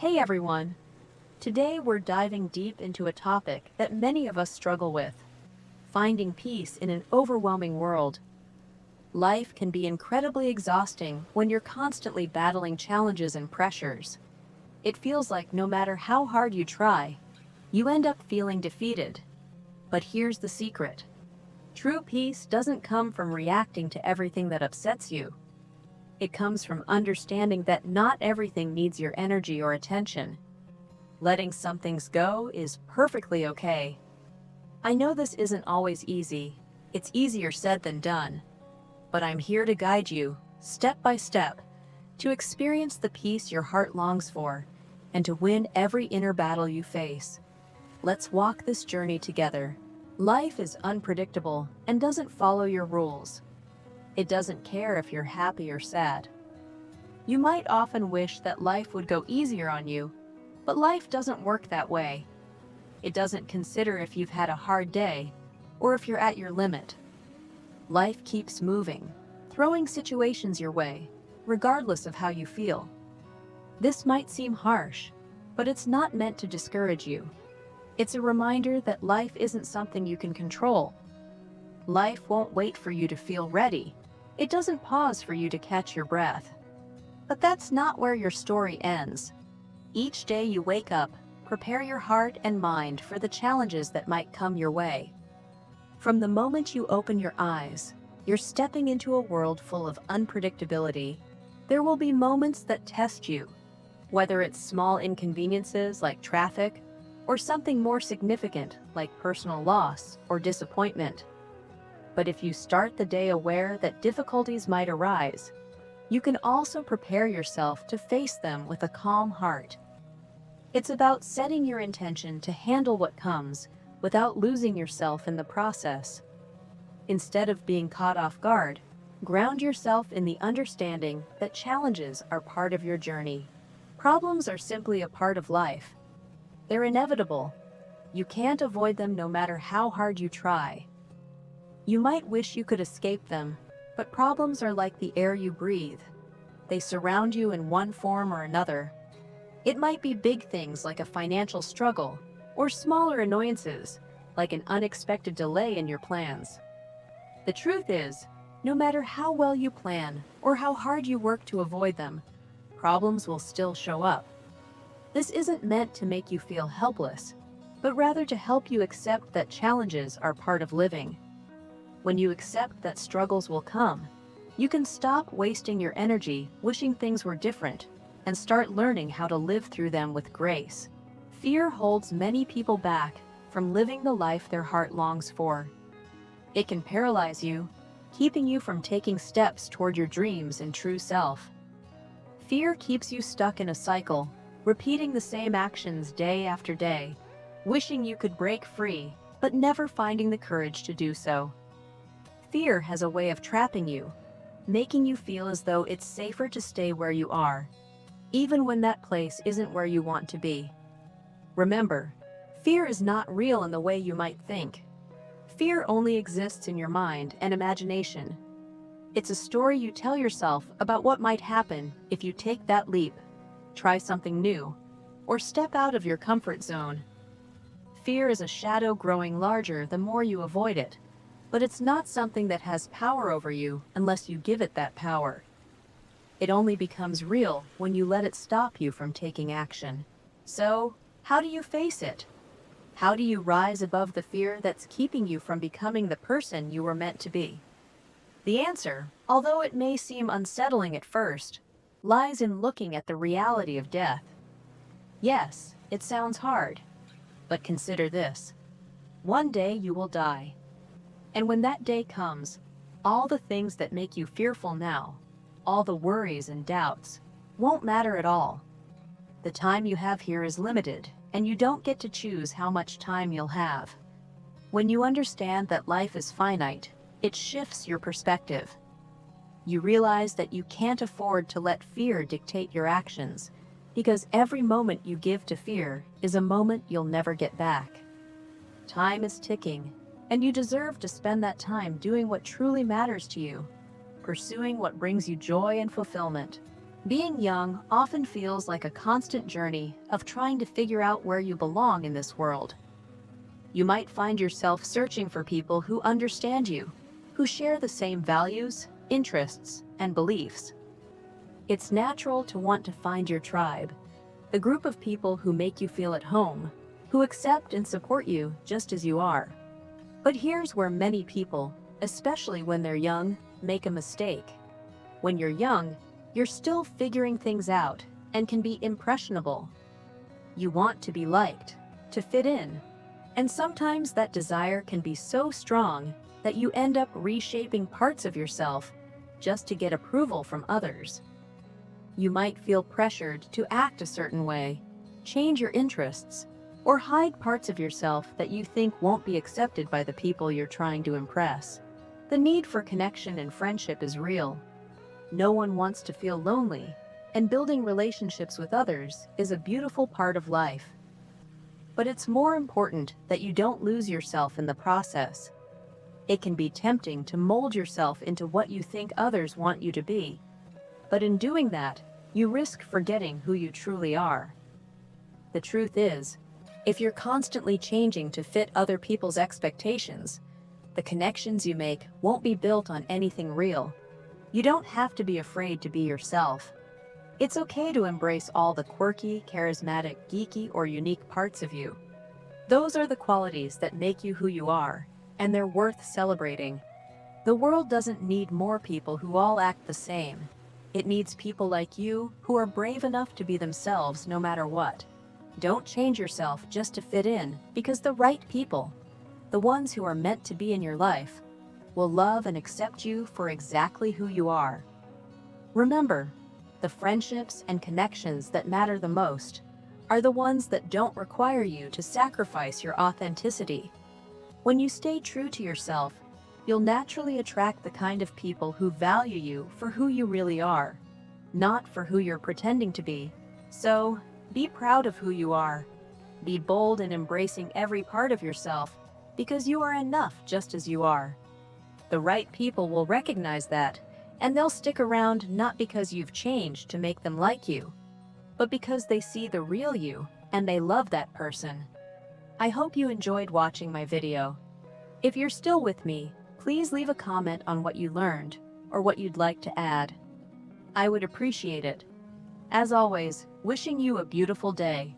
Hey everyone! Today we're diving deep into a topic that many of us struggle with: finding peace in an overwhelming world. Life can be incredibly exhausting when you're constantly battling challenges and pressures. It feels like no matter how hard you try, you end up feeling defeated. But here's the secret: true peace doesn't come from reacting to everything that upsets you. It comes from understanding that not everything needs your energy or attention. Letting some things go is perfectly okay. I know this isn't always easy. It's easier said than done. But I'm here to guide you, step by step, to experience the peace your heart longs for, and to win every inner battle you face. Let's walk this journey together. Life is unpredictable and doesn't follow your rules. It doesn't care if you're happy or sad. You might often wish that life would go easier on you, but life doesn't work that way. It doesn't consider if you've had a hard day or if you're at your limit. Life keeps moving, throwing situations your way, regardless of how you feel. This might seem harsh, but it's not meant to discourage you. It's a reminder that life isn't something you can control. Life won't wait for you to feel ready. It doesn't pause for you to catch your breath. But that's not where your story ends. Each day you wake up, prepare your heart and mind for the challenges that might come your way. From the moment you open your eyes, you're stepping into a world full of unpredictability. There will be moments that test you, whether it's small inconveniences like traffic, or something more significant like personal loss or disappointment. But if you start the day aware that difficulties might arise, you can also prepare yourself to face them with a calm heart. It's about setting your intention to handle what comes without losing yourself in the process. Instead of being caught off guard, ground yourself in the understanding that challenges are part of your journey. Problems are simply a part of life. They're inevitable. You can't avoid them no matter how hard you try. You might wish you could escape them, but problems are like the air you breathe. They surround you in one form or another. It might be big things like a financial struggle, or smaller annoyances, like an unexpected delay in your plans. The truth is, no matter how well you plan or how hard you work to avoid them, problems will still show up. This isn't meant to make you feel helpless, but rather to help you accept that challenges are part of living. When you accept that struggles will come, you can stop wasting your energy wishing things were different and start learning how to live through them with grace. Fear holds many people back from living the life their heart longs for. It can paralyze you, keeping you from taking steps toward your dreams and true self. Fear keeps you stuck in a cycle, repeating the same actions day after day, wishing you could break free, but never finding the courage to do so. Fear has a way of trapping you, making you feel as though it's safer to stay where you are, even when that place isn't where you want to be. Remember, fear is not real in the way you might think. Fear only exists in your mind and imagination. It's a story you tell yourself about what might happen if you take that leap, try something new, or step out of your comfort zone. Fear is a shadow growing larger the more you avoid it, but it's not something that has power over you unless you give it that power. It only becomes real when you let it stop you from taking action. So, how do you face it? How do you rise above the fear that's keeping you from becoming the person you were meant to be? The answer, although it may seem unsettling at first, lies in looking at the reality of death. Yes, it sounds hard, but consider this. One day you will die. And when that day comes, all the things that make you fearful now, all the worries and doubts, won't matter at all. The time you have here is limited, and you don't get to choose how much time you'll have. When you understand that life is finite, it shifts your perspective. You realize that you can't afford to let fear dictate your actions, because every moment you give to fear is a moment you'll never get back. Time is ticking, and you deserve to spend that time doing what truly matters to you, pursuing what brings you joy and fulfillment. Being young often feels like a constant journey of trying to figure out where you belong in this world. You might find yourself searching for people who understand you, who share the same values, interests, and beliefs. It's natural to want to find your tribe, the group of people who make you feel at home, who accept and support you just as you are. But here's where many people, especially when they're young, make a mistake. When you're young, you're still figuring things out and can be impressionable. You want to be liked, to fit in, and sometimes that desire can be so strong that you end up reshaping parts of yourself just to get approval from others. You might feel pressured to act a certain way, change your interests, or hide parts of yourself that you think won't be accepted by the people you're trying to impress. The need for connection and friendship is real. No one wants to feel lonely, and building relationships with others is a beautiful part of life. But it's more important that you don't lose yourself in the process. It can be tempting to mold yourself into what you think others want you to be. But in doing that, you risk forgetting who you truly are. The truth is, if you're constantly changing to fit other people's expectations, the connections you make won't be built on anything real. You don't have to be afraid to be yourself. It's okay to embrace all the quirky, charismatic, geeky, or unique parts of you. Those are the qualities that make you who you are, and they're worth celebrating. The world doesn't need more people who all act the same. It needs people like you who are brave enough to be themselves no matter what. Don't change yourself just to fit in, because the right people, the ones who are meant to be in your life, will love and accept you for exactly who you are. Remember, the friendships and connections that matter the most are the ones that don't require you to sacrifice your authenticity. When you stay true to yourself, you'll naturally attract the kind of people who value you for who you really are, not for who you're pretending to be. So, be proud of who you are. Be bold in embracing every part of yourself, because you are enough just as you are. The right people will recognize that, and they'll stick around not because you've changed to make them like you, but because they see the real you and they love that person. I hope you enjoyed watching my video. If you're still with me, please leave a comment on what you learned or what you'd like to add. I would appreciate it. As always, wishing you a beautiful day.